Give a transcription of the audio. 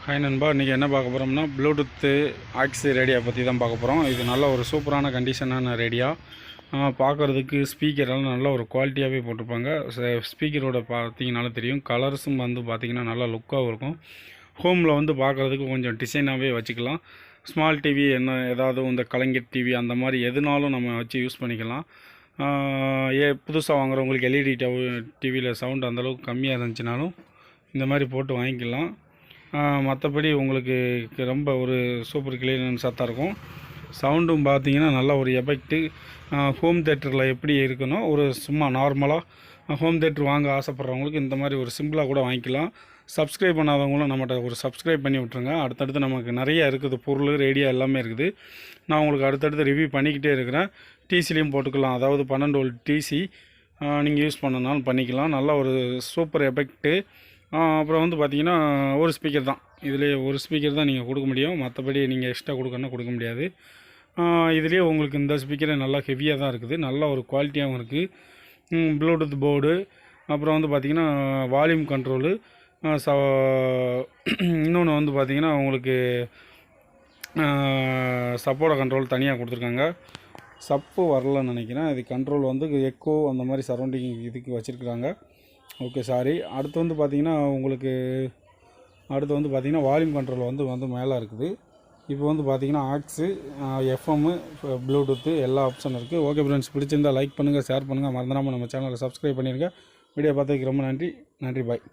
Hi நண்பா, இன்றைக்கி என்ன பார்க்க போகிறோம்னா ப்ளூடூத்து ஆக்ஸ் ரேடியோ பற்றி தான் பார்க்க போகிறோம். இது நல்ல ஒரு சூப்பரான கண்டிஷனான ரேடியோ. பார்க்குறதுக்கு ஸ்பீக்கரெல்லாம் நல்ல ஒரு குவாலிட்டியாகவே போட்டிருப்பாங்க. ஸ்பீக்கரோட பார்த்தீங்கனாலும் தெரியும். கலர்ஸும் வந்து பார்த்திங்கன்னா நல்லா லுக்காகவும் இருக்கும். ஹோமில் வந்து பார்க்குறதுக்கு கொஞ்சம் டிசைனாகவே வச்சுக்கலாம். ஸ்மால் டிவி ஏதாவது இந்த கலைஞர் டிவி அந்த மாதிரி எதுனாலும் நம்ம வச்சு யூஸ் பண்ணிக்கலாம். புதுசாக வாங்குறவங்களுக்கு எல்இடி டிவியில் சவுண்ட் அந்தளவுக்கு கம்மியாக இருந்துச்சுனாலும் இந்த மாதிரி போட்டு வாங்கிக்கலாம். மற்றபடி உங்களுக்கு ரொம்ப ஒரு சூப்பர் கிளியரன்ஸாக தான் இருக்கும். சவுண்டும் பார்த்தீங்கன்னா நல்ல ஒரு எஃபெக்ட்டு. ஹோம் தேட்டரில் எப்படி இருக்கணும், ஒரு சும்மா நார்மலாக ஹோம் தேட்டர் வாங்க ஆசைப்பட்றவங்களுக்கு இந்த மாதிரி ஒரு சிம்பிளாக கூட வாங்கிக்கலாம். சப்ஸ்கிரைப் பண்ணாதவங்களும் நம்மகிட்ட ஒரு சப்ஸ்கிரைப் பண்ணி விட்ருங்க. அடுத்தடுத்து நமக்கு நிறைய இருக்குது, பொருள் ரேடியோ எல்லாமே இருக்குது. நான் உங்களுக்கு அடுத்தடுத்து ரிவ்யூ பண்ணிக்கிட்டே இருக்கிறேன். டிசிலையும் போட்டுக்கலாம், அதாவது 12 வோல்ட் டிசி நீங்கள் யூஸ் பண்ணனாலும் பண்ணிக்கலாம். நல்ல ஒரு சூப்பர் எஃபெக்ட்டு. அப்புறம் வந்து பார்த்திங்கன்னா ஒரு ஸ்பீக்கர் தான், இதிலே ஒரு ஸ்பீக்கர் தான் நீங்கள் கொடுக்க முடியும். மற்றபடி நீங்கள் எக்ஸ்ட்ரா கொடுக்கணுன்னா கொடுக்க முடியாது. இதுலேயே உங்களுக்கு இந்த ஸ்பீக்கரே நல்லா ஹெவியாக தான் இருக்குது, நல்ல ஒரு குவாலிட்டியாகவும் இருக்குது. ப்ளூடூத் போர்டு, அப்புறம் வந்து பார்த்திங்கன்னா வால்யூம் கண்ட்ரோலு, இன்னொன்று வந்து பார்த்திங்கன்னா உங்களுக்கு சப்போட கண்ட்ரோல் தனியாக கொடுத்துருக்காங்க. சப்பு வரலன்னு நினைக்கிறேன். இது கண்ட்ரோல் வந்து எக்கோ அந்த மாதிரி சரௌண்டிங் இதுக்கு வச்சுருக்குறாங்க. Okay, sorry. அடுத்து வந்து பார்த்திங்கன்னா வால்யூம் கண்ட்ரோல் வந்து மேலே இருக்குது. இப்போ வந்து பார்த்திங்கன்னா ஆக்ஸு, எஃப்எம்மு, ப்ளூடூத்து எல்லா ஆப்ஷன் இருக்குது. ஓகே ஃப்ரெண்ட்ஸ், பிடிச்சிருந்தால் லைக் பண்ணுங்கள், ஷேர் பண்ணுங்கள், மறந்துடாமல் நம்ம சேனலை சப்ஸ்கிரைப் பண்ணிடுங்க. வீடியோ பார்த்ததுக்கு ரொம்ப நன்றி. பாய்.